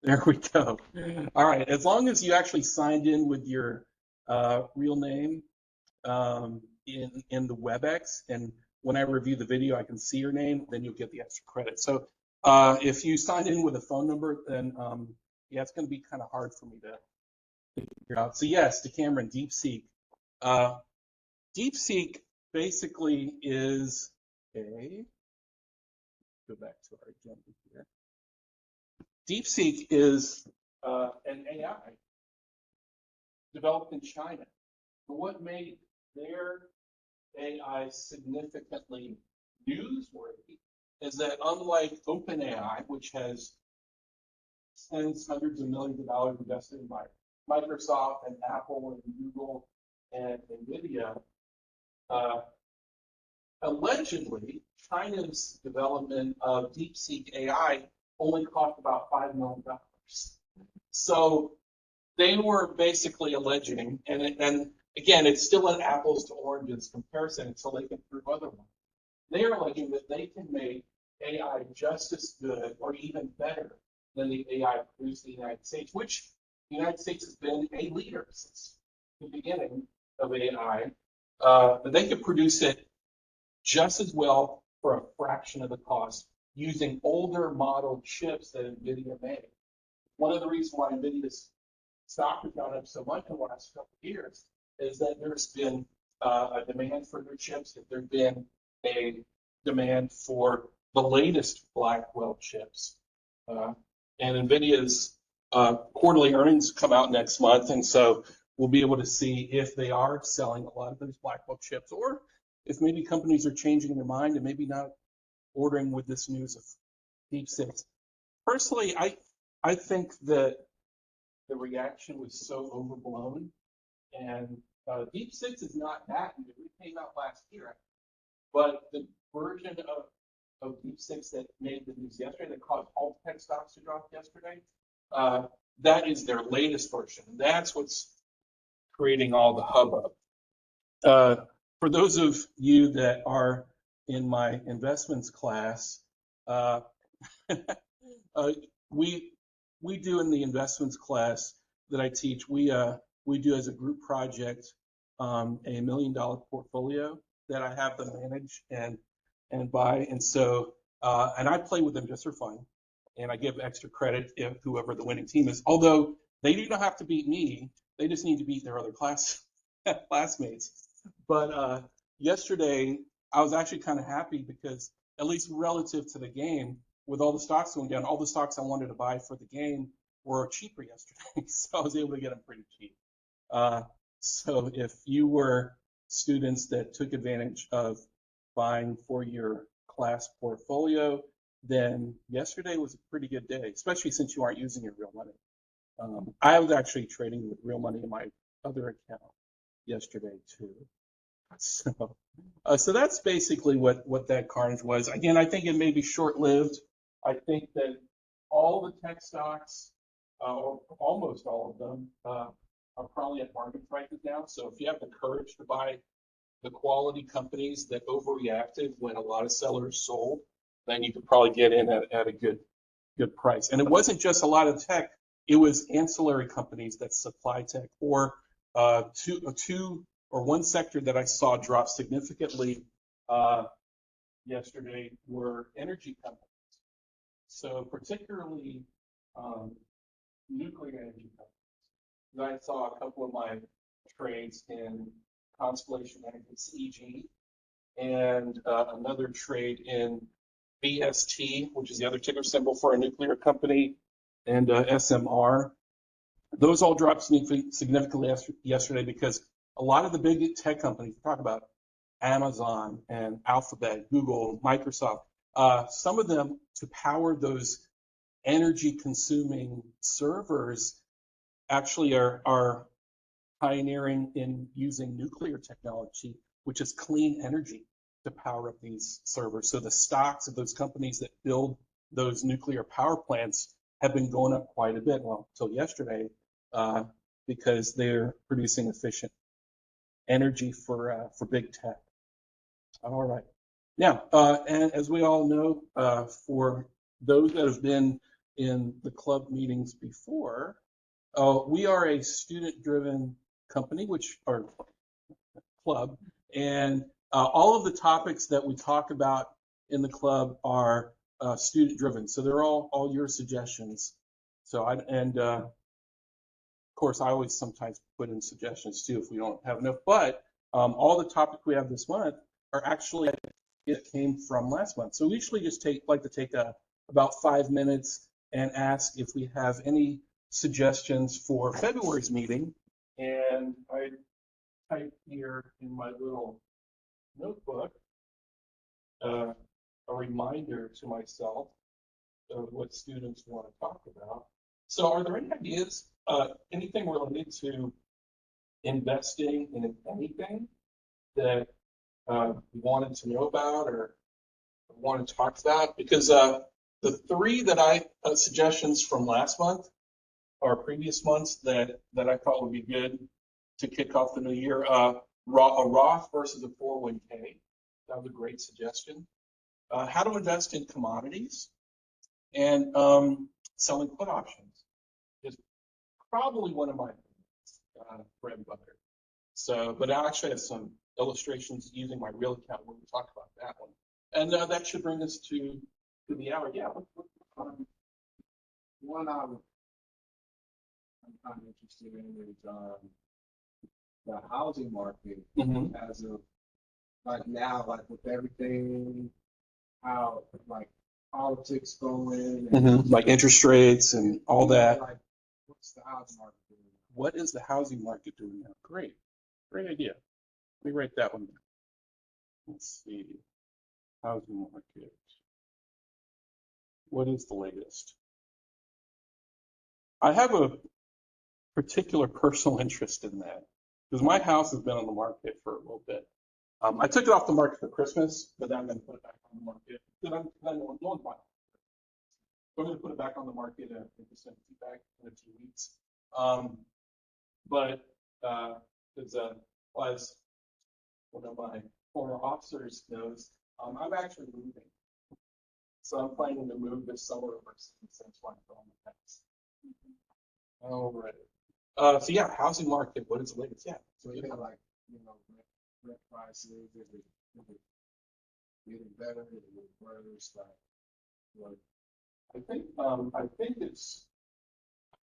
There we go. All right. As long as you actually signed in with your real name in the WebEx, and when I review the video, I can see your name, then you'll get the extra credit. So if you signed in with a phone number, then yeah, it's going to be kind of hard for me to figure out. So yes, to Cameron, DeepSeek. DeepSeek basically is go back to our agenda here. DeepSeek is an AI developed in China. But what made their AI significantly newsworthy is that unlike OpenAI, which has tens, hundreds of millions of dollars invested by Microsoft and Apple and Google and NVIDIA, allegedly, China's development of DeepSeek AI only cost about $5 million. So they were basically alleging, and again, it's still an apples to oranges comparison until they can prove otherwise. They are alleging that they can make AI just as good or even better than the AI produced in the United States, which the United States has been a leader since the beginning of AI. But they could produce it just as well for a fraction of the cost using older model chips that NVIDIA made. One of the reasons why NVIDIA's stock has gone up so much in the last couple of years is that there's been a demand for their chips, that there's been a demand for the latest Blackwell chips. And NVIDIA's quarterly earnings come out next month, and so we'll be able to see if they are selling a lot of those Blackwell chips, or if maybe companies are changing their mind and maybe not ordering with this news of DeepSeek. Personally, I think that the reaction was so overblown, and DeepSeek is not that new. It came out last year, but the version of DeepSeek that made the news yesterday, that caused all tech stocks to drop yesterday, that is their latest version. That's what's creating all the hubbub. For those of you that are in my investments class, we do in the investments class that I teach, we do as a group project a $1 million portfolio that I have them manage and buy, and so and I play with them just for fun, and I give extra credit if whoever the winning team is. Although they do not have to beat me, they just need to beat their other classmates. But yesterday I was actually kind of happy because at least relative to the game, with all the stocks going down, all the stocks I wanted to buy for the game were cheaper yesterday, so I was able to get them pretty cheap. So if you were students that took advantage of buying for your class portfolio, then yesterday was a pretty good day, especially since you aren't using your real money. I was actually trading with real money in my other account yesterday too. So that's basically what that carnage was. Again, I think it may be short-lived. I think that all the tech stocks, or almost all of them, are probably at market prices now. So if you have the courage to buy the quality companies that overreacted when a lot of sellers sold, then you could probably get in at a good price. And it wasn't just a lot of tech; it was ancillary companies that supply tech, or one sector that I saw drop significantly yesterday were energy companies. So particularly nuclear energy companies. I saw a couple of my trades in Constellation Energy, CEG, and another trade in BST, which is the other ticker symbol for a nuclear company, and SMR. Those all dropped significantly yesterday because a lot of the big tech companies, talk about Amazon and Alphabet, Google, Microsoft, some of them, to power those energy-consuming servers, actually are pioneering in using nuclear technology, which is clean energy, to power up these servers. So the stocks of those companies that build those nuclear power plants have been going up quite a bit, well, until yesterday, because they're producing efficient energy for big tech. All right. Now, and as we all know, for those that have been in the club meetings before, we are a student-driven company, or club, and all of the topics that we talk about in the club are student-driven. So they're all your suggestions. So of course, I always sometimes put in suggestions too if we don't have enough. But all the topics we have this month are actually it came from last month. So we usually just like to take about 5 minutes and ask if we have any suggestions for February's meeting. And I type here in my little notebook a reminder to myself of what students want to talk about. So are there any ideas, anything related to investing in anything that you wanted to know about or wanted to talk about? Because the three that suggestions from last month or previous months that I thought would be good to kick off the new year, a Roth versus a 401k. That was a great suggestion. How to invest in commodities and selling put options is probably one of my bread and butter. So, but I actually have some illustrations using my real account when we talk about that one. And that should bring us to the hour. Yeah. One I'm kind of interested in is the housing market as of like now, like with everything, how like politics going and Like interest rates and all that. like what's the housing market doing? What is the housing market doing now? Great idea. Let me write that one down. Let's see. Housing market. What is the latest? I have a particular personal interest in that because my house has been on the market for a little bit. I took it off the market for Christmas, but then I'm going to put it back on the market. No one's buying it. So I'm going to put it back on the market and send feedback in a few weeks. But as one of my former officers knows, I'm actually moving. So I'm planning to move this summer overseas. That's why I'm going the house. All right. So yeah, housing market. What is the latest? Yeah. So you know, like rent prices, is it getting better? Is it getting worse? Like I think it's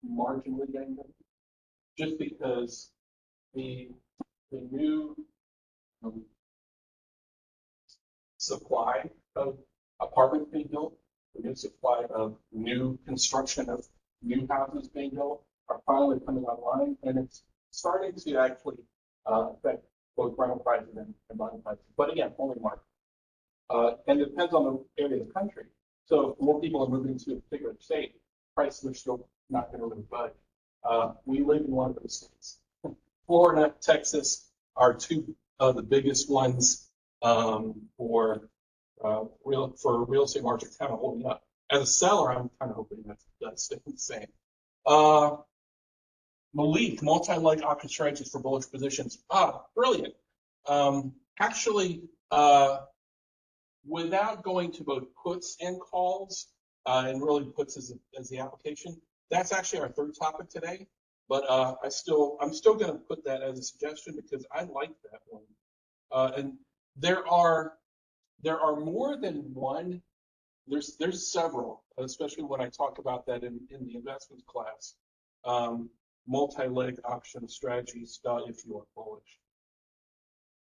marginally getting better, just because the new supply of apartments being built, the new supply of new construction of new houses being built are finally coming online, and it's starting to actually affect both rental prices and buying prices. But again, only market. And it depends on the area of the country. So if more people are moving to a particular state, prices are still not going to really budge. We live in one of those states. Florida, Texas are two of the biggest ones for real estate market kind of holding up. As a seller, I'm kind of hoping that's staying the same. Malik, multi-leg option strategies for bullish positions. Brilliant. Actually, without going to both puts and calls, and really puts as the application, that's actually our third topic today. But I'm still going to put that as a suggestion because I like that one. And there are more than one. There's several, especially when I talk about that in the investments class. Multi-leg option strategies if you are bullish.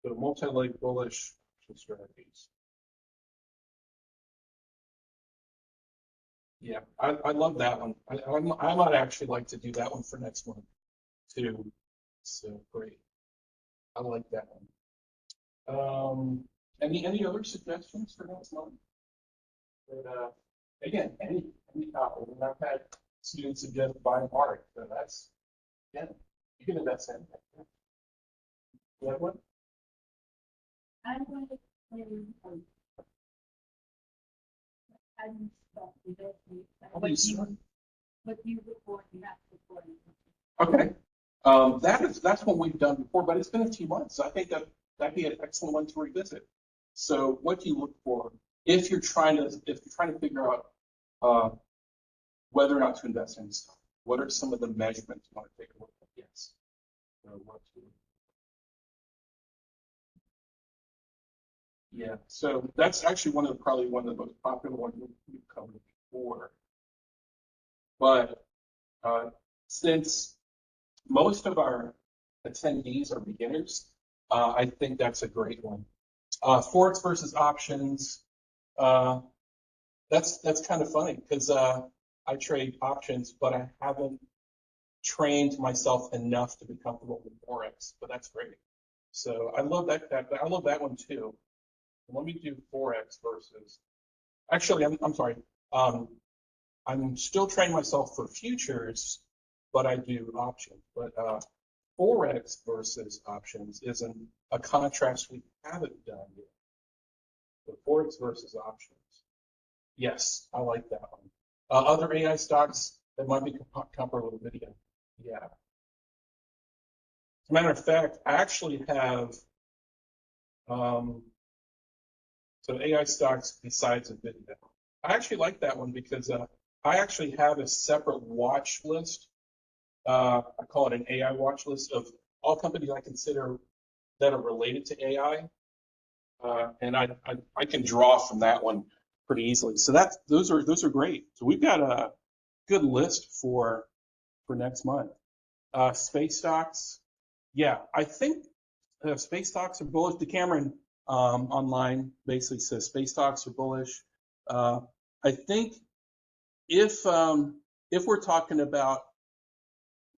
So multi-leg bullish option strategies. Yeah, I love that one. I might actually like to do that one for next month too. So great. I like that one. Any other suggestions for next month? But again, any topic. And I've had students suggest buying art, so that's you can invest in that. You have one? I'm going to explain what you report and not reporting. Okay. That's what we've done before, but it's been a few months. So I think that'd be an excellent one to revisit. So what do you look for if you're trying to figure out whether or not to invest in stock. What are some of the measurements you want to take a look at? Yes. Yeah, so that's actually probably one of the most popular ones we've covered before. But since most of our attendees are beginners, I think that's a great one. Forex versus options. That's kind of funny because I trade options, but I haven't trained myself enough to be comfortable with Forex. But that's great. So I love that. I love that one too. Let me do Forex versus. Actually, I'm sorry. I'm still training myself for futures, but I do options. But Forex versus options isn't a contrast we haven't done yet. The Forex versus options. Yes, I like that one. Other AI stocks that might be comparable with video. Yeah. As a matter of fact, I actually have so AI stocks besides NVIDIA. I actually like that one because I actually have a separate watch list. I call it an AI watch list of all companies I consider that are related to AI. And I can draw from that one pretty easily. So those are great. So we've got a good list for next month. Space stocks, yeah, I think space stocks are bullish. DeCameron online basically says space stocks are bullish. I think if we're talking about,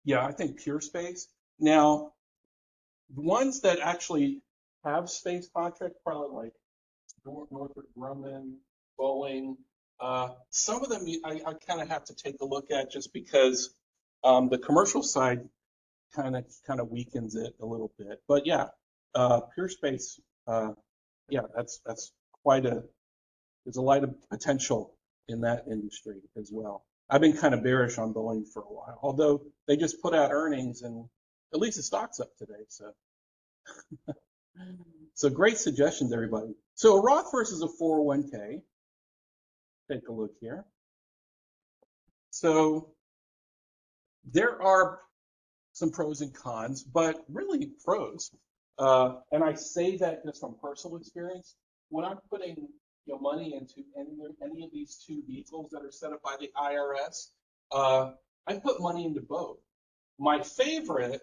yeah, I think pure space. Now, the ones that actually have space contracts, probably like Northrop Grumman, Boeing. Some of them I kind of have to take a look at just because the commercial side kind of weakens it a little bit. But yeah, pure space, yeah, that's there's a lot of potential in that industry as well. I've been kind of bearish on Boeing for a while, although they just put out earnings and at least the stock's up today. So great suggestions, everybody. So a Roth versus a 401k. Take a look here. So there are some pros and cons, but really pros. And I say that just from personal experience. When I'm putting money into any of these two vehicles that are set up by the IRS, I put money into both. My favorite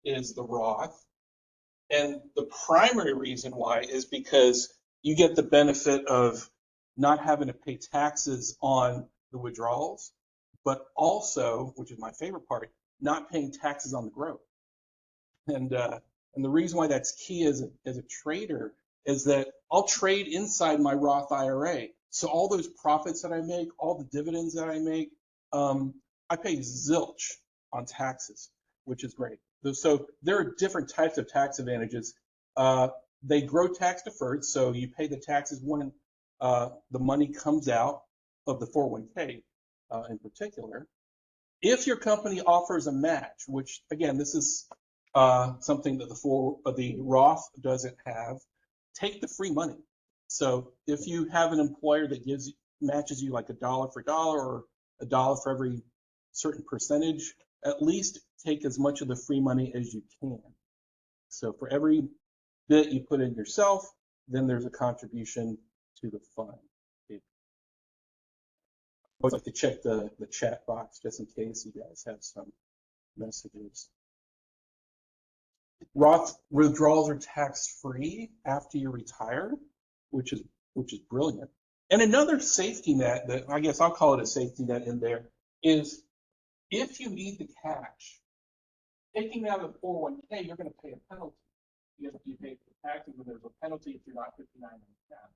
is the Roth, and the primary reason why is because you get the benefit of not having to pay taxes on the withdrawals, but also, which is my favorite part, not paying taxes on the growth. And the reason why that's key as a trader is that I'll trade inside my Roth IRA. So all those profits that I make, all the dividends that I make, I pay zilch on taxes, which is great. So there are different types of tax advantages. They grow tax deferred, so you pay the taxes when the money comes out of the 401k in particular. If your company offers a match, which again, this is something that the Roth doesn't have, take the free money. So if you have an employer that matches you like $1 for dollar or $1 for every certain percentage, at least take as much of the free money as you can. So for every bit you put in yourself, then there's a contribution to the fund. I always like to check the chat box just in case you guys have some messages. Roth withdrawals are tax-free after you retire, which is brilliant. And another safety net that I guess I'll call it a safety net in there is if you need the cash, taking out of the 401k, you're going to pay a penalty. You have to pay for taxes, and there's a penalty if you're not 59 on the cap.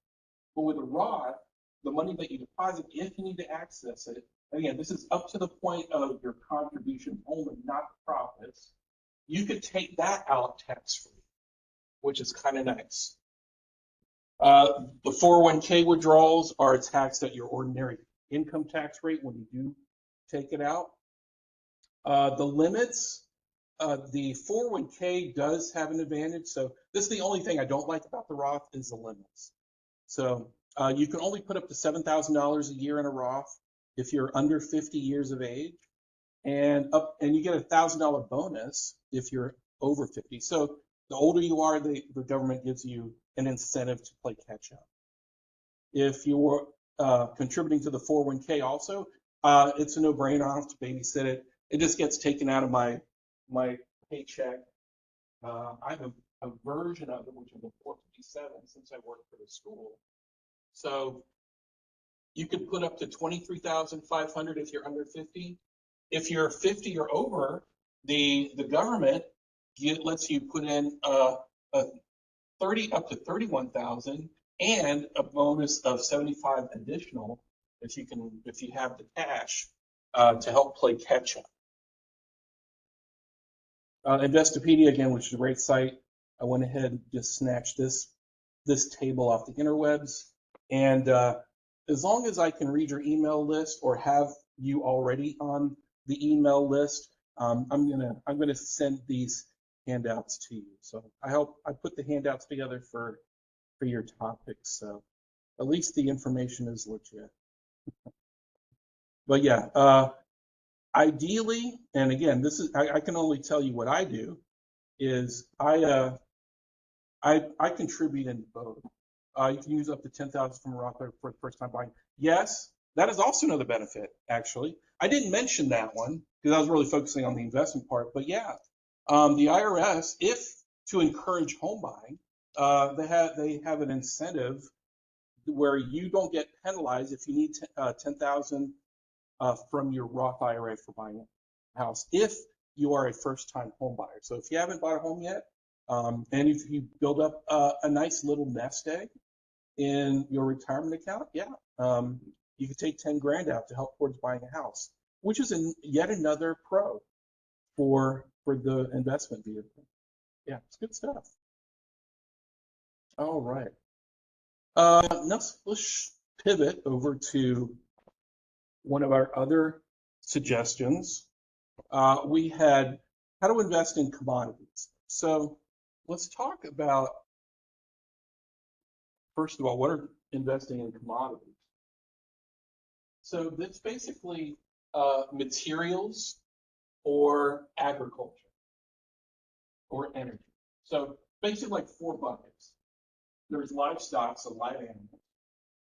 But with a Roth, the money that you deposit, if you need to access it, again, this is up to the point of your contribution only, not the profits. You could take that out tax-free, which is kind of nice. The 401k withdrawals are taxed at your ordinary income tax rate when you do take it out. The limits, the 401k does have an advantage. So this is the only thing I don't like about the Roth is the limits. So you can only put up to $7,000 a year in a Roth. if you're under 50 years of age, and you get a $1,000 bonus if you're over 50. So the older you are, the government gives you an incentive to play catch up. If you're contributing to the 401k also, it's a no-brainer. I don't have to babysit it. It just gets taken out of my paycheck. I have a version of it, which is a 457 since I work for the school. So you could put up to $23,500 if you're under 50. If you're 50 or over, the government lets you put in a 30 up to 31,000 and a bonus of 75 additional if you have the cash to help play catch up. Investopedia again, which is a great site. I went ahead and just snatched this table off the interwebs, and as long as I can read your email list or have you already on the email list, I'm gonna send these handouts to you. So I put the handouts together for your topics, so at least the information is legit. But yeah, ideally, and again, this is I can only tell you what I do, is I contribute in both. You can use up to 10,000 from a Roth IRA for the first time buying. Yes, that is also another benefit, actually. I didn't mention that one because I was really focusing on the investment part, but yeah, the IRS, if to encourage home buying, they have an incentive where you don't get penalized if you need 10,000 from your Roth IRA for buying a house if you are a first-time home buyer. So if you haven't bought a home yet, and if you build up a nice little nest egg in your retirement account, yeah, you could take 10 grand out to help towards buying a house, which is yet another pro for the investment vehicle. Yeah, it's good stuff. All right. Let's pivot over to one of our other suggestions. We had how to invest in commodities. So let's talk about, first of all, what are investing in commodities? So that's basically materials or agriculture or energy. So basically like 4 buckets. There's livestock, so live animals.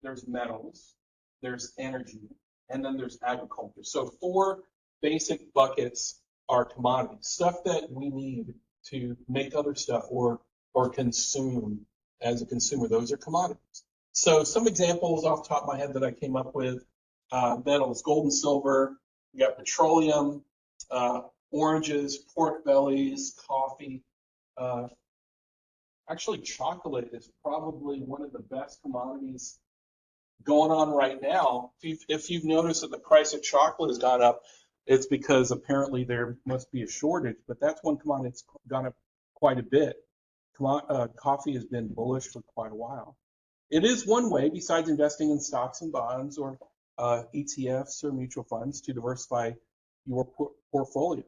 There's metals. There's energy. And then there's agriculture. So 4 basic buckets are commodities, stuff that we need to make other stuff or consume as a consumer. Those are commodities. So some examples off the top of my head that I came up with: metals, gold and silver. You got petroleum, oranges, pork bellies, coffee. Actually, chocolate is probably one of the best commodities going on right now. If you've noticed that the price of chocolate has gone up, it's because apparently there must be a shortage, but that's one commodity that's gone up quite a bit. Coffee has been bullish for quite a while. It is one way, besides investing in stocks and bonds or ETFs or mutual funds, to diversify your portfolio.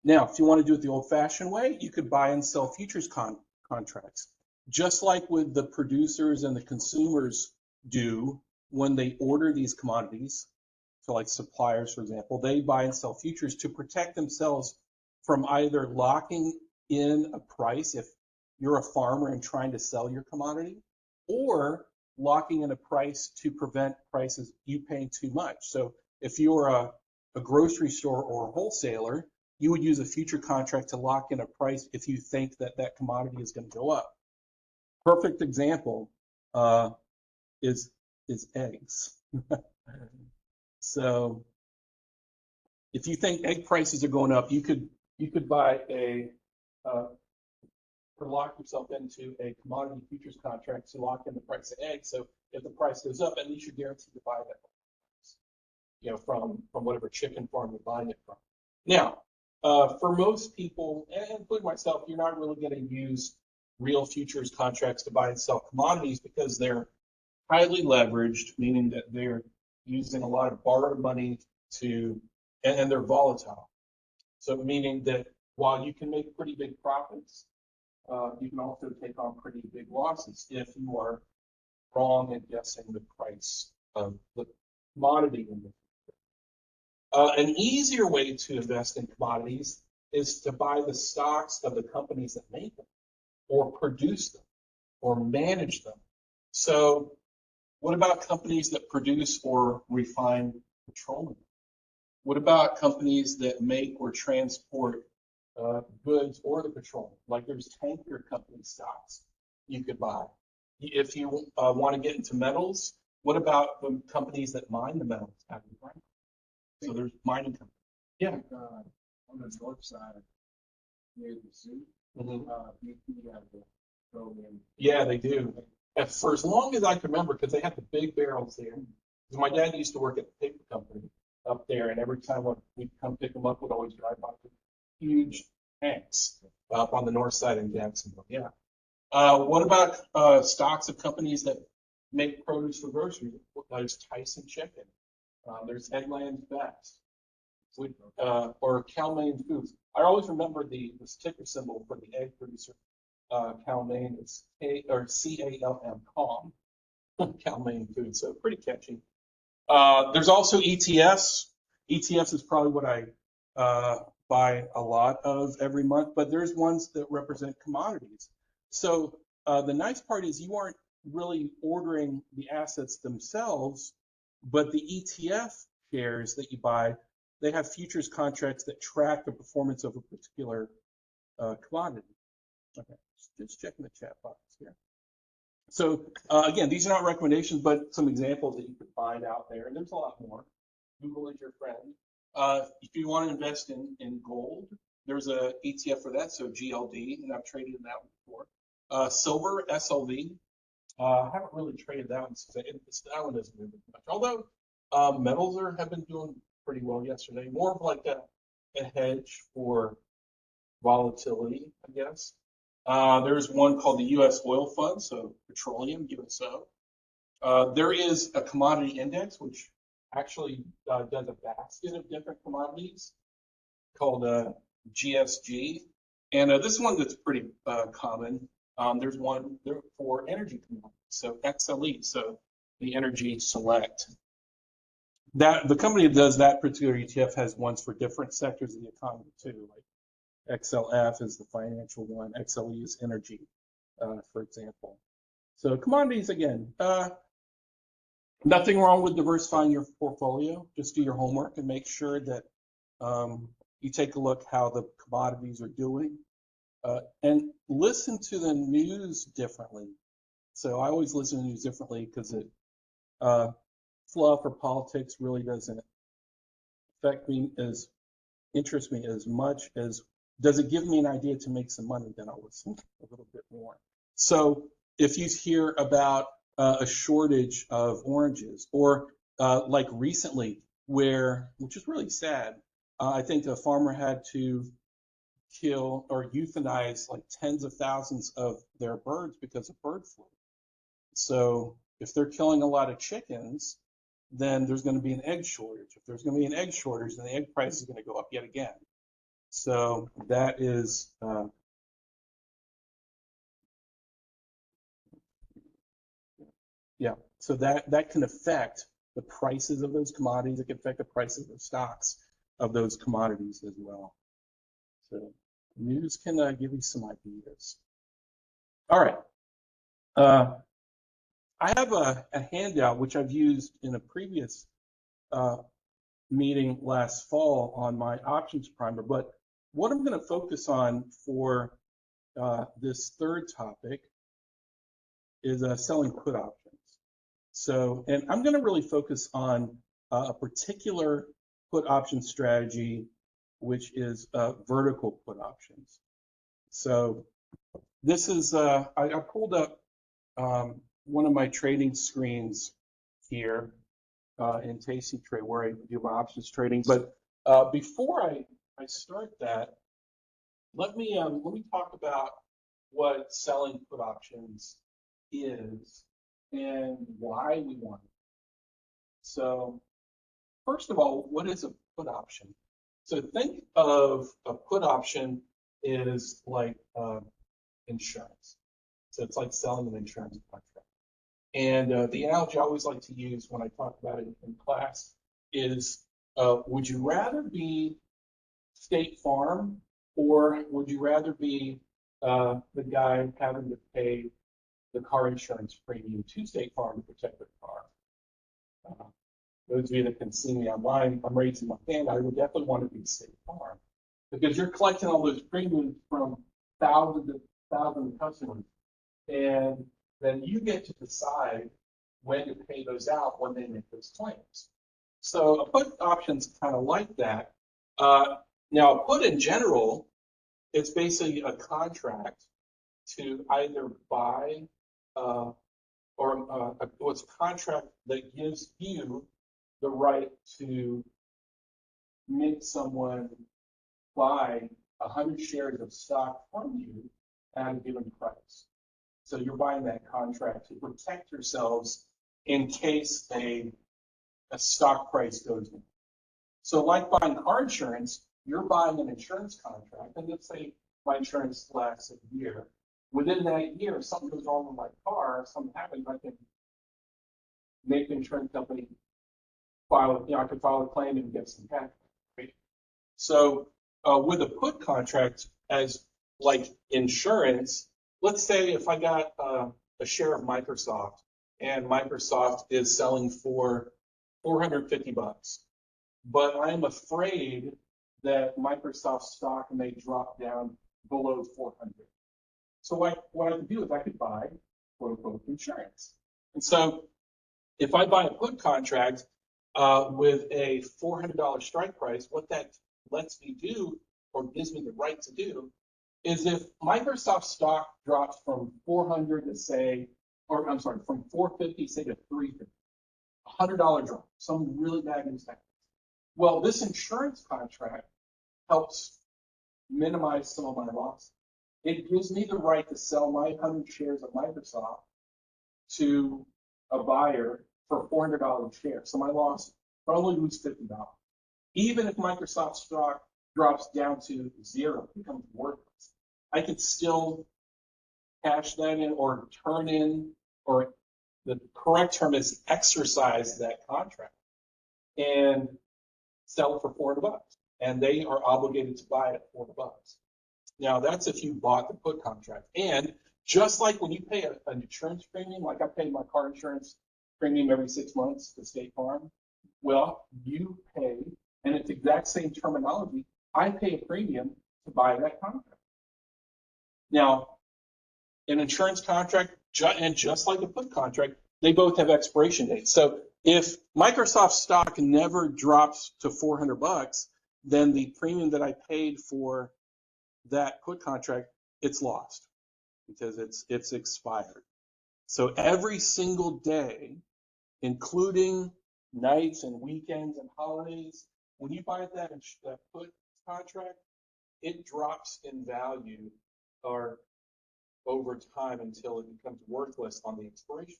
Now, if you want to do it the old-fashioned way, you could buy and sell futures contracts, just like with the producers and the consumers do when they order these commodities. So like suppliers, for example, they buy and sell futures to protect themselves from either locking in a price if you're a farmer and trying to sell your commodity, or locking in a price to prevent prices you paying too much. So if you're a grocery store or a wholesaler, you would use a future contract to lock in a price if you think that that commodity is going to go up. Perfect example is eggs. So if you think egg prices are going up, you could buy or lock yourself into a commodity futures contract to lock in the price of eggs. So if the price goes up, at least you're guaranteed to buy that, from whatever chicken farm you're buying it from. Now, for most people, and including myself, you're not really going to use real futures contracts to buy and sell commodities because they're highly leveraged, meaning that they're using a lot of borrowed money and they're volatile. So meaning that while you can make pretty big profits, you can also take on pretty big losses if you are wrong in guessing the price of commodity industry. An easier way to invest in commodities is to buy the stocks of the companies that make them, or produce them, or manage them. So, what about companies that produce or refine petroleum? What about companies that make or transport goods or the petroleum? Like there's tanker company stocks you could buy. If you want to get into metals, what about the companies that mine the metals out of the ground? So there's mining companies. Yeah. On the north side, near the zoo, BP have the petroleum. Yeah, they do. For as long as I can remember, because they have the big barrels there. My dad used to work at the paper company up there, and every time we'd come pick them up, we'd always drive by the huge tanks up on the north side in Jacksonville. Yeah. What about stocks of companies that make produce for groceries? There's Tyson Chicken. There's Headlands Best. Or Cal-Maine Foods. I always remember the ticker symbol for the egg producer. Cal-Maine is CALM, CALM, Cal-Maine Foods. So pretty catchy. There's also ETFs. ETFs is probably what I buy a lot of every month, but there's ones that represent commodities. So the nice part is you aren't really ordering the assets themselves, but the ETF shares that you buy, they have futures contracts that track the performance of a particular commodity. Okay, just checking the chat box here. So again, these are not recommendations, but some examples that you could find out there, and there's a lot more. Google is your friend. If you want to invest in gold, there's a ETF for that, so GLD, and I've traded in that one before. Silver, SLV. I haven't really traded that one since that one doesn't move as much. Although metals have been doing pretty well yesterday. More of like a hedge for volatility, I guess. There's one called the U.S. Oil Fund, so petroleum, USO. There is a commodity index, which actually does a basket of different commodities called GSG. And this one that's pretty common. There's one there for energy commodities, so XLE, so the Energy Select. The company that does that particular ETF has ones for different sectors of the economy too, like XLF is the financial one, XLE is energy, for example. So commodities, again, nothing wrong with diversifying your portfolio. Just do your homework and make sure that you take a look how the commodities are doing, and listen to the news differently. So I always listen to the news differently because it fluff or politics really doesn't interest me as much as does it give me an idea to make some money, then I'll listen a little bit more. So if you hear about a shortage of oranges, or like recently which is really sad, I think a farmer had to kill or euthanize like tens of thousands of their birds because of bird flu. So if they're killing a lot of chickens, then there's going to be an egg shortage. If there's going to be an egg shortage, then the egg price is going to go up yet again. So that is so that can affect the prices of those commodities. It can affect the prices of stocks of those commodities as well. So news can give you some ideas. All right. I have a handout which I've used in a previous meeting last fall on my options primer, but what I'm going to focus on for this third topic is selling put options. So, and I'm going to really focus on a particular put option strategy, which is vertical put options. So this is, I pulled up one of my trading screens here in Tasty Trade where I do my options trading. But before I start that, let me talk about what selling put options is and why we want it. So first of all, what is a put option? So think of a put option is like insurance. So it's like selling an insurance contract. And the analogy I always like to use when I talk about it in class is, would you rather be State Farm, or would you rather be the guy having to pay the car insurance premium to State Farm to protect their car? Those of you that can see me online, I'm raising my hand. I would definitely want to be State Farm because you're collecting all those premiums from thousands of customers, and then you get to decide when to pay those out when they make those claims. So a put option's kind of like that. Now, a put in general, it's basically a contract to either buy it's a contract that gives you the right to make someone buy 100 shares of stock from you at a given price. So you're buying that contract to protect yourselves in case a stock price goes down. So like buying car insurance, you're buying an insurance contract, and let's say my insurance lasts a year. Within that year, if something goes wrong with my car, something happens, I can make the insurance company I could file a claim and get some cash. Right? So with a put contract, as like insurance, let's say if I got a share of Microsoft, and Microsoft is selling for $450, but I'm afraid that Microsoft stock may drop down below 400. So what I could do is I could buy quote unquote insurance. And so if I buy a put contract with a $400 strike price, what that lets me do, or gives me the right to do, is if Microsoft stock drops from 400 to say, or I'm sorry, from 450 say to 350, $100 drop, some really bad news happens. Well, this insurance contract helps minimize some of my losses. It gives me the right to sell my 100 shares of Microsoft to a buyer for $400 a share. So my loss probably lose $50. Even if Microsoft stock drops down to zero, becomes worthless, I could still cash that in or turn in, or the correct term is exercise that contract and sell it for $400. And they are obligated to buy it at $400. Now, that's if you bought the put contract. And just like when you pay an insurance premium, like I pay my car insurance premium every 6 months to State Farm, well, you pay, and it's the exact same terminology, I pay a premium to buy that contract. Now, an insurance contract, and just like a put contract, they both have expiration dates. So if Microsoft stock never drops to $400, then the premium that I paid for that put contract, it's lost because it's expired. So every single day, including nights and weekends and holidays, when you buy that put contract, it drops in value or over time until it becomes worthless on the expiration.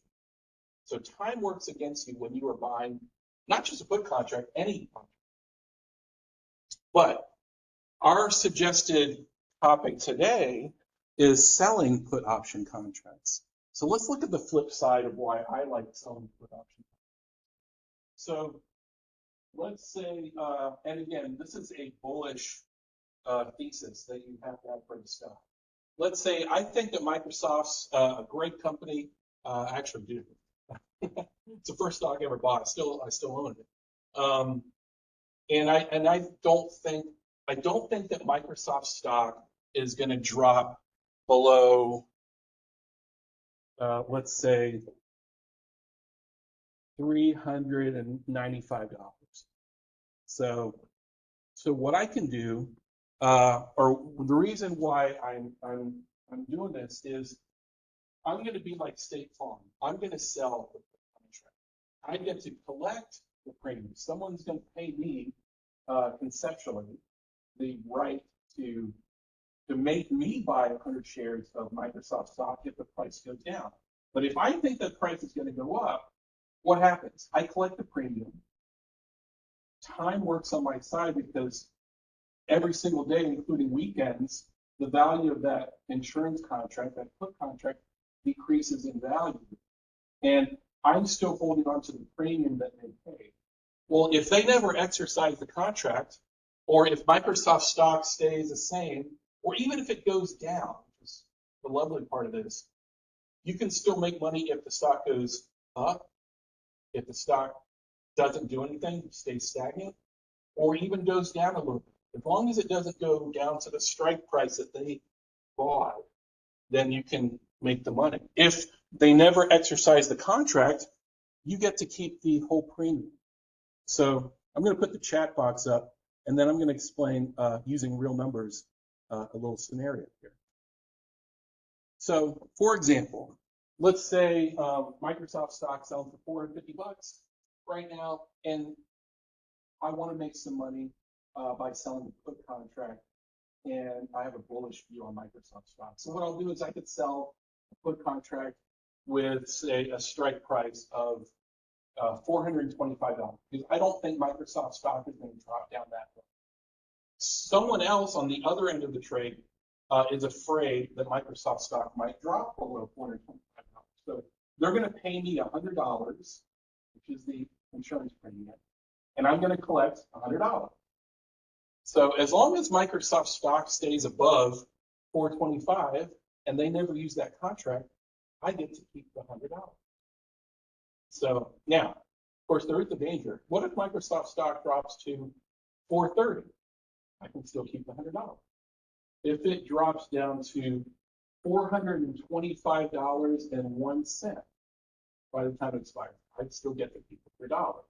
So time works against you when you are buying not just a put contract, any contract. But our suggested topic today is selling put option contracts. So let's look at the flip side of why I like selling put option contracts. So let's say, and again, this is a bullish thesis that you have to have for the stock. Let's say I think that Microsoft's a great company. I actually do. It's the first stock I ever bought. I still own it. And I don't think that Microsoft stock is going to drop below, let's say, $395. So what I can do, or the reason why I'm doing this is I'm going to be like State Farm. I'm going to sell the contract. I get to collect the premium. Someone's going to pay me conceptually the right to make me buy 100 shares of Microsoft stock if the price goes down. But if I think the price is going to go up, what happens? I collect the premium. Time works on my side because every single day, including weekends, the value of that insurance contract, that put contract, decreases in value. and I'm still holding on to the premium that they paid. Well, if they never exercise the contract, or if Microsoft stock stays the same, or even if it goes down, which is the lovely part of this, you can still make money if the stock goes up, if the stock doesn't do anything, stays stagnant, or even goes down a little bit. As long as it doesn't go down to the strike price that they bought, then you can make the money. If they never exercise the contract, you get to keep the whole premium. So I'm going to put the chat box up, and then I'm going to explain using real numbers a little scenario here. So, for example, let's say Microsoft stock sells for $450 right now, and I want to make some money by selling the put contract, and I have a bullish view on Microsoft stock. So what I'll do is I could sell a put contract with, say, a strike price of $425, because I don't think Microsoft stock is going to drop down that low. Someone else on the other end of the trade is afraid that Microsoft stock might drop below $425. So they're going to pay me $100, which is the insurance premium, and I'm going to collect $100. So as long as Microsoft stock stays above $425 and they never use that contract, I get to keep the $100. So now, of course, there is the danger. What if Microsoft stock drops to $430? I can still keep the $100. If it drops down to $425.01 by the time it expires, I'd still get to keep the $3.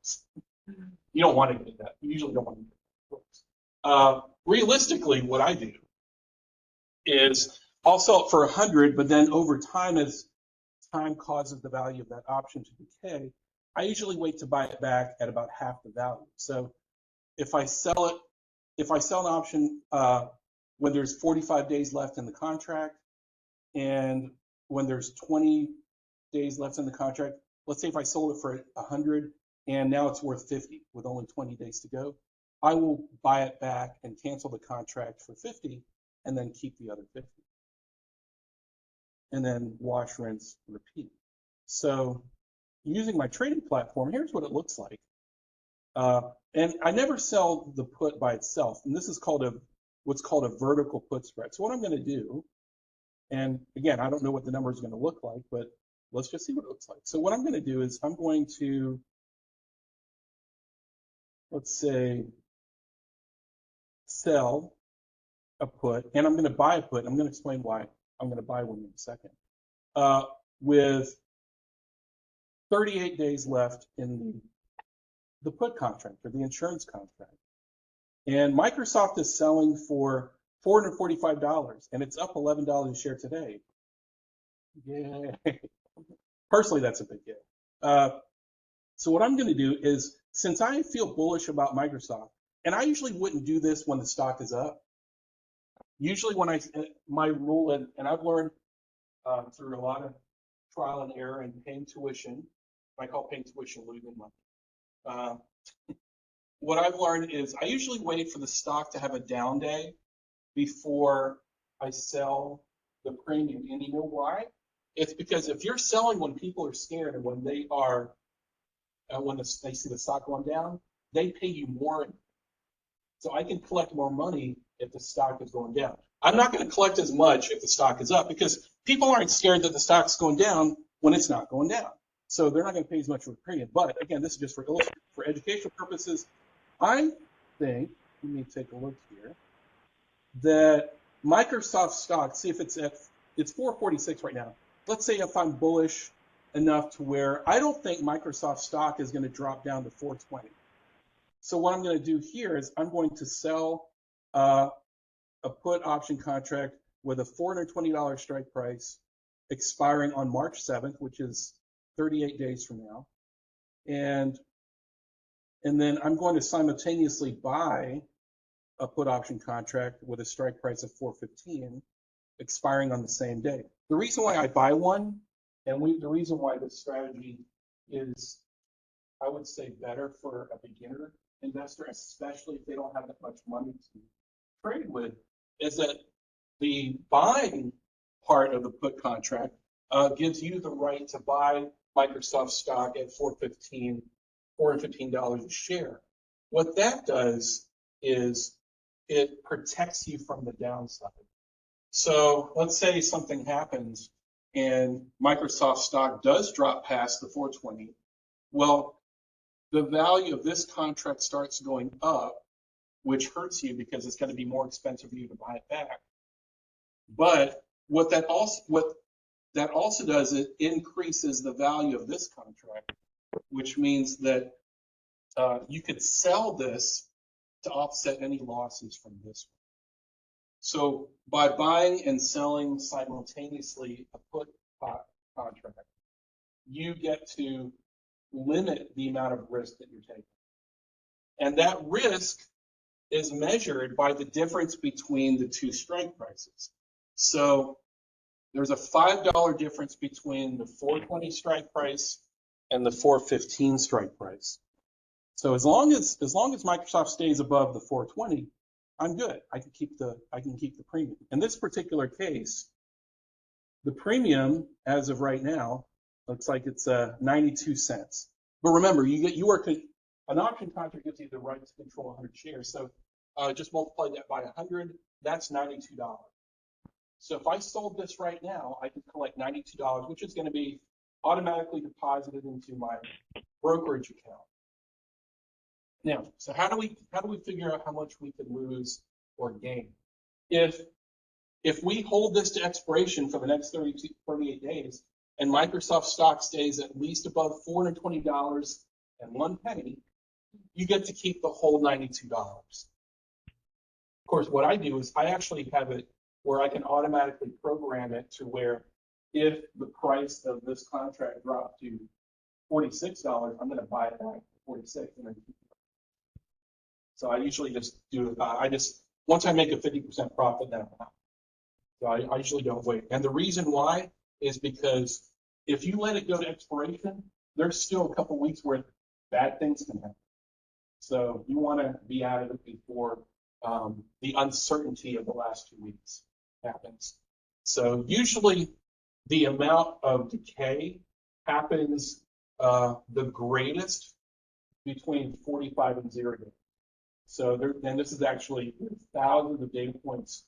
You don't want to get that. You usually don't want to get that. Realistically, what I do is I'll sell it for 100, but then over time, as time causes the value of that option to decay, I usually wait to buy it back at about half the value. So if I sell an option when there's 45 days left in the contract, and when there's 20 days left in the contract, let's say if I sold it for 100 and now it's worth 50 with only 20 days to go, I will buy it back and cancel the contract for 50 and then keep the other 50. And then wash, rinse, repeat. So using my trading platform, here's what it looks like. And I never sell the put by itself. And this is what's called a vertical put spread. So what I'm going to do, and again, I don't know what the number is going to look like, but let's just see what it looks like. So what I'm going to do is I'm going to, let's say, sell a put, and I'm going to buy a put. I'm going to explain why I'm going to buy one in a second. With 38 days left in the put contract or the insurance contract. And Microsoft is selling for $445, and it's up $11 a share today. Yay. Personally, that's a big deal. So what I'm going to do is, since I feel bullish about Microsoft, and I usually wouldn't do this when the stock is up. Usually when my rule, and I've learned through a lot of trial and error and paying tuition, I call paying tuition losing money. What I've learned is I usually wait for the stock to have a down day before I sell the premium. And you know why? It's because if you're selling when people are scared and when they are, they see the stock going down, they pay you more. So I can collect more money if the stock is going down. I'm not going to collect as much if the stock is up because people aren't scared that the stock's going down when it's not going down. So they're not going to pay as much for the premium. But again, this is just for educational purposes. I think, let me take a look here, that Microsoft stock, see if it's 446 right now. Let's say if I'm bullish enough to where I don't think Microsoft stock is going to drop down to 420. So what I'm going to do here is I'm going to sell a put option contract with a $420 strike price expiring on March 7th, which is 38 days from now. And then I'm going to simultaneously buy a put option contract with a strike price of 415 expiring on the same day. The reason why I buy one, and the reason why this strategy is, I would say, better for a beginner investor, especially if they don't have that much money to trade with, is that the buying part of the put contract gives you the right to buy Microsoft stock at $415 a share. What that does is it protects you from the downside. So let's say something happens and Microsoft stock does drop past the 420. Well, the value of this contract starts going up, which hurts you because it's going to be more expensive for you to buy it back. But what that also does, it increases the value of this contract, which means that you could sell this to offset any losses from this one. So by buying and selling simultaneously a put contract, you get to limit the amount of risk that you're taking. And that risk is measured by the difference between the two strike prices. So there's a $5 difference between the 420 strike price and the 415 strike price. So as long as Microsoft stays above the 420, I'm good. I can keep the premium. In this particular case, the premium as of right now looks like it's 92 cents. But remember, an option contract gives you the right to control 100 shares. So just multiply that by 100. That's $92. So if I sold this right now, I could collect $92, which is going to be automatically deposited into my brokerage account. Now, so how do we figure out how much we could lose or gain? If we hold this to expiration for the next 38 days, and Microsoft stock stays at least above $420.01, you get to keep the whole $92. Of course, what I do is I actually have it where I can automatically program it to where if the price of this contract dropped to $46, I'm going to buy it back for $46 and then keep it. So I usually just do once I make a 50% profit, then I'm out. So I usually don't wait. And the reason why is because if you let it go to expiration, there's still a couple weeks where bad things can happen. So you want to be out of it before the uncertainty of the last 2 weeks happens. So usually the amount of decay happens the greatest between 45 and 0 days. So and this is actually thousands of data points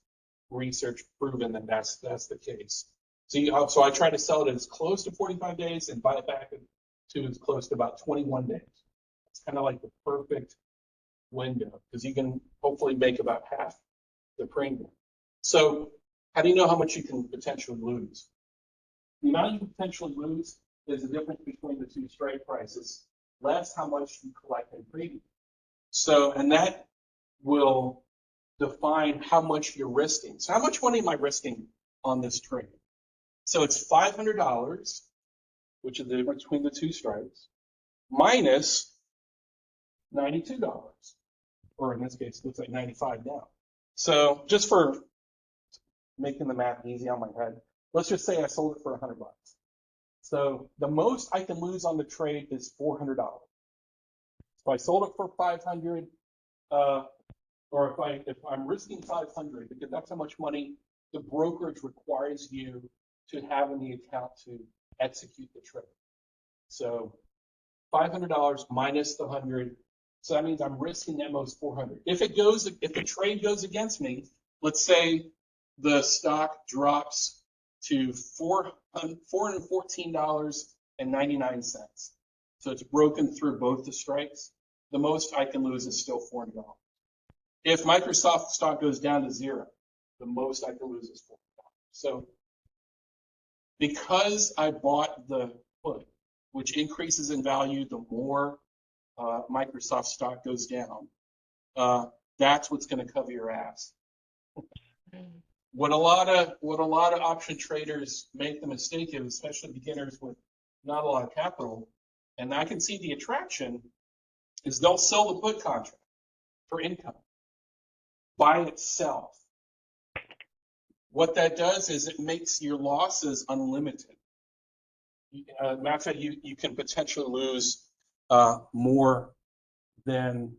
research proven that that's the case. So I try to sell it as close to 45 days and buy it back to as close to about 21 days. It's kind of like the perfect window because you can hopefully make about half the premium. So how do you know how much you can potentially lose? The amount you can potentially lose is the difference between the two strike prices, less how much you collect in premium. So, and that will define how much you're risking. So how much money am I risking on this trade? So it's $500, which is the difference between the two strikes, minus $92, or in this case, it looks like 95 now. So just for making the math easy on my head, let's just say I sold it for $100. So the most I can lose on the trade is $400. So I sold it for 500, or if I'm risking 500, because that's how much money the brokerage requires you to have in the account to execute the trade. So $500 minus the 100, so that means I'm risking at most 400. If the trade goes against me, let's say the stock drops to $414.99. So it's broken through both the strikes. The most I can lose is still $400. If Microsoft stock goes down to 0, the most I can lose is $400. So because I bought the put, which increases in value the more Microsoft stock goes down, that's what's going to cover your ass. What a lot of option traders make the mistake of, especially beginners with not a lot of capital, and I can see the attraction, is they'll sell the put contract for income by itself. What that does is it makes your losses unlimited. Matter of fact, you can potentially lose more than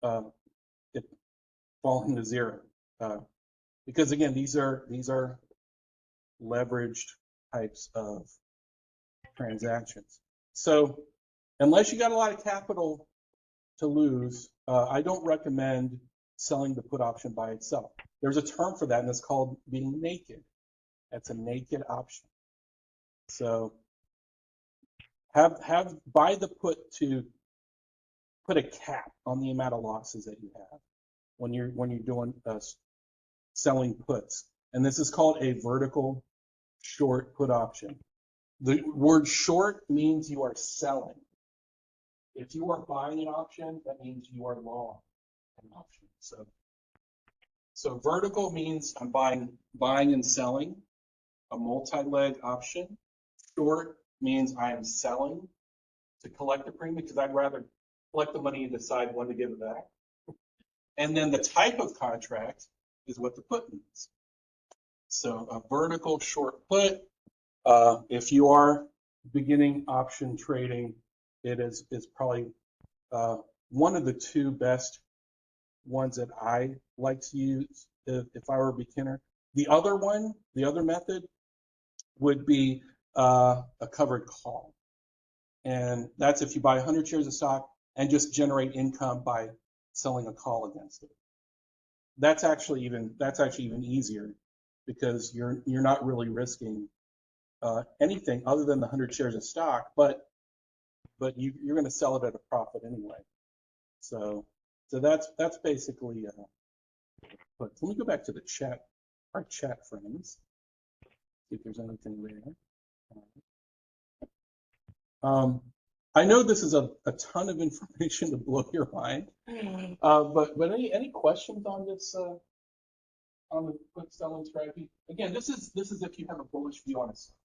it falling to 0. Because again, these are leveraged types of transactions. So unless you got a lot of capital to lose, I don't recommend selling the put option by itself. There's a term for that, and it's called being naked. That's a naked option. So buy the put to put a cap on the amount of losses that you have when you're doing selling puts. And this is called a vertical short put option. The word short means you are selling. If you are buying an option, that means you are long an option. So vertical means I'm buying and selling a multi-leg option. Short means I am selling to collect the premium because I'd rather collect the money and decide when to give it back. And then the type of contract is what the put means. So a vertical short put, if you are beginning option trading, it is probably one of the two best ones that I like to use if I were a beginner. The other method would be a covered call. And that's if you buy 100 shares of stock and just generate income by selling a call against it. That's actually even easier because you're not really risking anything other than the 100 shares of stock, but you're going to sell it at a profit anyway. So that's basically. But let me go back to the chat, our chat friends. See if there's anything there. I know this is a ton of information to blow your mind, but any questions on this on the put selling strategy? Again, this is if you have a bullish view on a stock.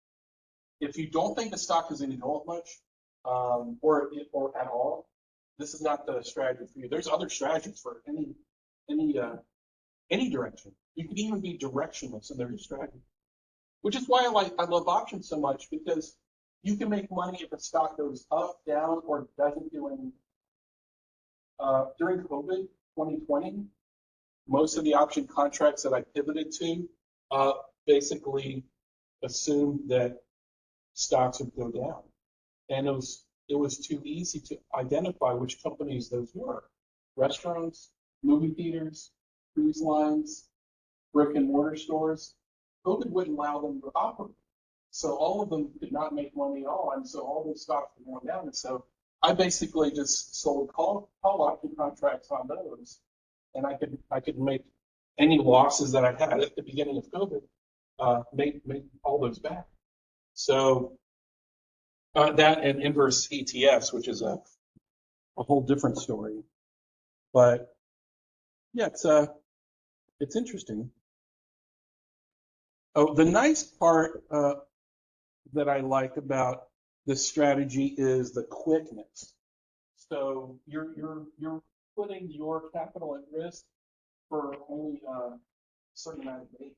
If you don't think the stock is going to go up much, or at all, this is not the strategy for you. There's other strategies for any direction. You can even be directionless in their strategy, which is why I love options so much, because you can make money if the stock goes up, down, or doesn't do anything. During COVID 2020, most of the option contracts that I pivoted to basically assumed that stocks would go down, and it was too easy to identify which companies those were: restaurants, movie theaters, cruise lines, brick and mortar stores. COVID wouldn't allow them to operate. So all of them could not make money at all, and so all those stocks were going down. And so I basically just sold call option contracts on those, and I could make any losses that I had at the beginning of COVID, make all those back. So that and inverse ETFs, which is a whole different story. But yeah, it's interesting. Oh, the nice part that I like about this strategy is the quickness. So you're putting your capital at risk for only a certain amount of days,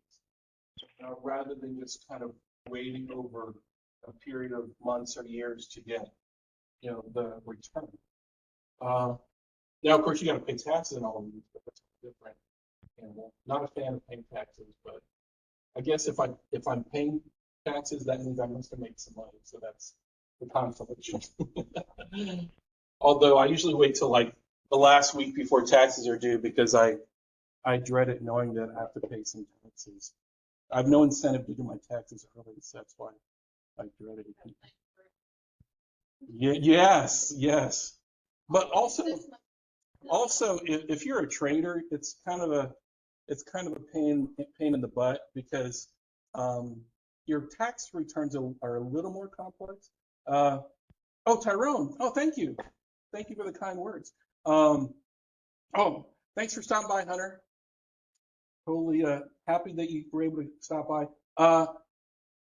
rather than just kind of waiting over a period of months or years to get, the return. Now, of course, you got to pay taxes and all of these, but that's different. And not a fan of paying taxes, but I guess if I'm paying taxes, that means I must have made some money. So that's the consolation. Although I usually wait till like the last week before taxes are due because I dread it knowing that I have to pay some taxes. I have no incentive to do my taxes early, so that's why I dread it. Yes. But also if you're a trader, it's kind of a pain in the butt because your tax returns are a little more complex. Tyrone. Oh, thank you for the kind words. Thanks for stopping by, Hunter. Totally happy that you were able to stop by.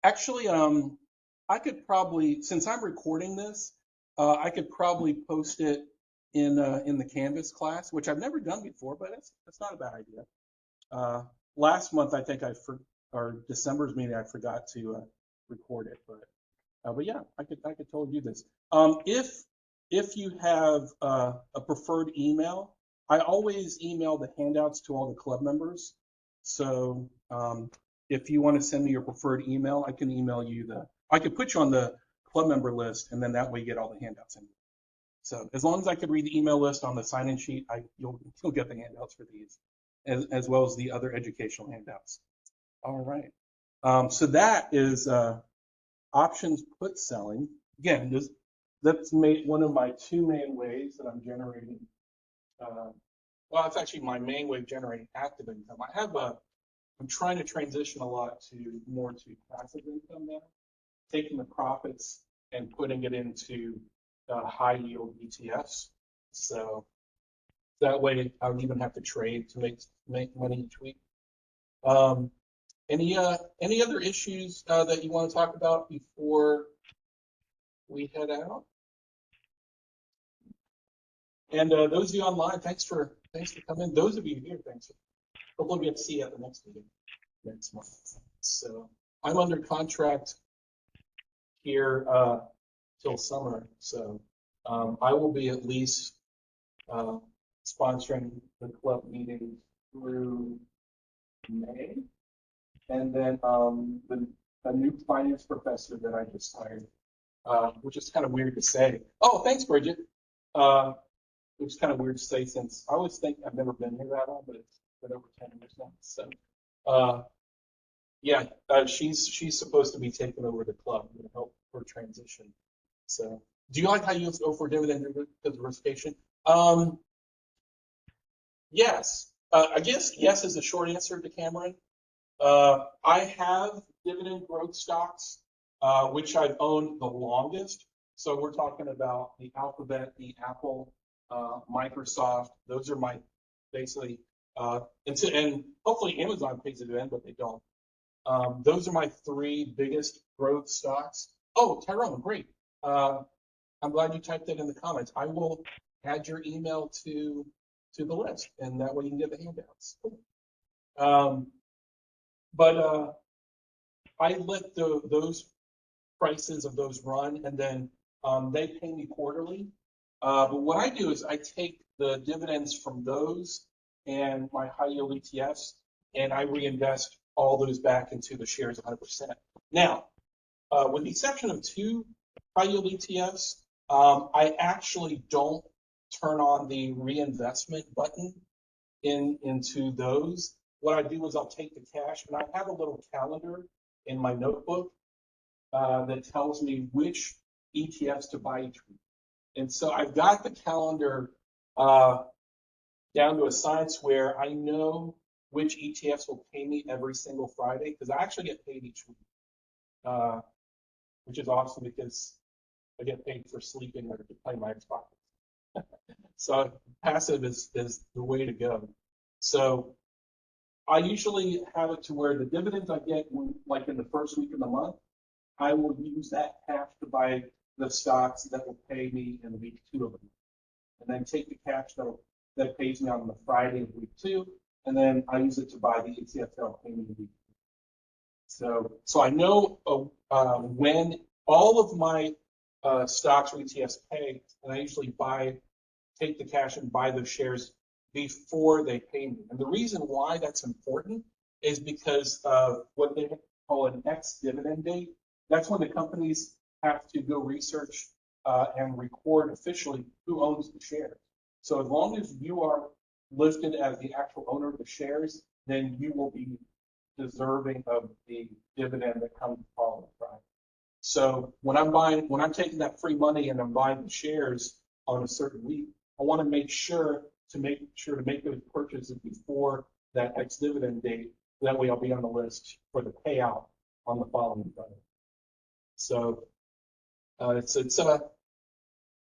Actually, I could probably, since I'm recording this, I could probably post it in the Canvas class, which I've never done before, but that's not a bad idea. Last month, I think or December's meeting, I forgot to record it, but yeah, I could totally do this. If you have a preferred email, I always email the handouts to all the club members. So if you want to send me your preferred email, I can email you I could put you on the club member list, and then that way you get all the handouts in. So as long as I could read the email list on the sign-in sheet, you'll get the handouts for these, as well as the other educational handouts. All right. So that is options put selling. Again, that's one of my two main ways that I'm generating. Well, it's actually my main way of generating active income. I'm trying to transition a lot more to passive income now, taking the profits and putting it into high yield ETFs. So that way I don't even have to trade to make money each week. Any other issues that you want to talk about before we head out? And those of you online, thanks for coming. Those of you here, thanks. Hopefully we get to see you at the next meeting next month. So I'm under contract here till summer, so I will be at least sponsoring the club meetings through May, and then a new finance professor that I just hired, which is kind of weird to say. Oh, thanks, Bridget. Which is kind of weird to say since I always think I've never been here that long, but it's been over 10 years now. So, yeah, she's supposed to be taking over the club and help her transition. So, do you like how you go for dividend diversification? Yes. I guess yes is the short answer to Cameron. I have dividend growth stocks, which I've owned the longest. So we're talking about the Alphabet, the Apple, Microsoft. Those are my basically, and hopefully Amazon pays a dividend, but they don't. Those are my three biggest growth stocks. Oh, Tyrone, great. I'm glad you typed that in the comments. I will add your email to the list, and that way you can get the handouts. But I let those prices of those run, and then they pay me quarterly. But what I do is I take the dividends from those and my high yield ETFs, and I reinvest all those back into the shares 100%. Now, with the exception of two high yield ETFs, I actually don't turn on the reinvestment button into those. What I do is I'll take the cash, and I have a little calendar in my notebook that tells me which ETFs to buy each week. And so I've got the calendar down to a science where I know which ETFs will pay me every single Friday, because I actually get paid each week, which is awesome because I get paid for sleeping or to play my Xbox. So passive is the way to go. So I usually have it to where the dividends I get, like in the first week of the month, I will use that cash to buy the stocks that will pay me in week 2 of the month, and then take the cash that pays me on the Friday of week 2, and then I use it to buy the ETF that will pay me in week 2. So I know when all of my stocks or ETFs pay, and I usually take the cash and buy those shares before they pay me. And the reason why that's important is because of what they call an ex-dividend date. That's when the companies have to go research and record officially who owns the shares. So as long as you are listed as the actual owner of the shares, then you will be deserving of the dividend that comes following Friday. So when I'm taking that free money and I'm buying the shares on a certain week, I want to make sure to make those purchases before that ex-dividend date. That way I'll be on the list for the payout on the following Friday. So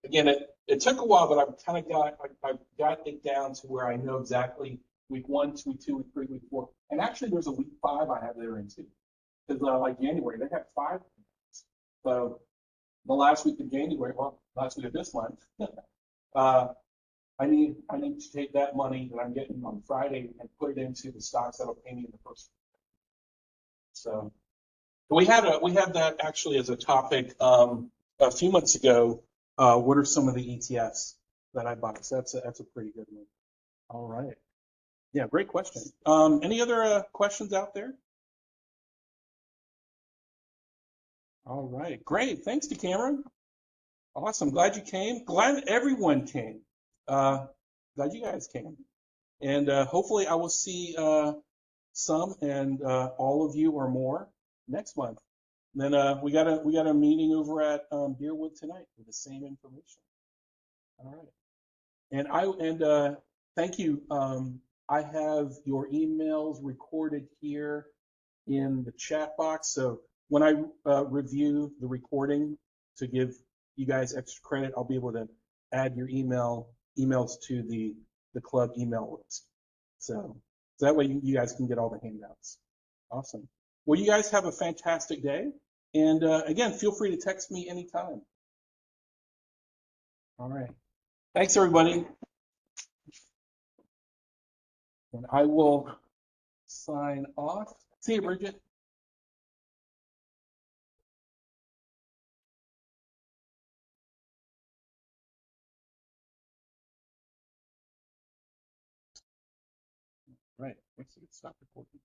again, it took a while, but I've got it down to where I know exactly week 1, week 2, week 3, week 4, and actually there's a week 5 I have there in too, because like January they have 5. So the last week of January, well, last week of this month, I need to take that money that I'm getting on Friday and put it into the stocks that'll pay me in the first week. So we had that actually as a topic a few months ago. What are some of the ETFs that I bought? So that's a pretty good one. All right. Yeah, great question. Any other questions out there? All right, great. Thanks to Cameron. Awesome. Glad you came. Glad everyone came. Glad you guys came. And hopefully I will see some and all of you or more next month. And then we got a meeting over at Deerwood tonight with the same information. All right. And thank you. I have your emails recorded here in the chat box. So when I review the recording to give you guys extra credit, I'll be able to add your emails to the club email list. So that way you guys can get all the handouts. Awesome. Well, you guys have a fantastic day. And again, feel free to text me anytime. All right. Thanks, everybody. And I will sign off. See you, Bridget. Right. Let's see. Stop recording.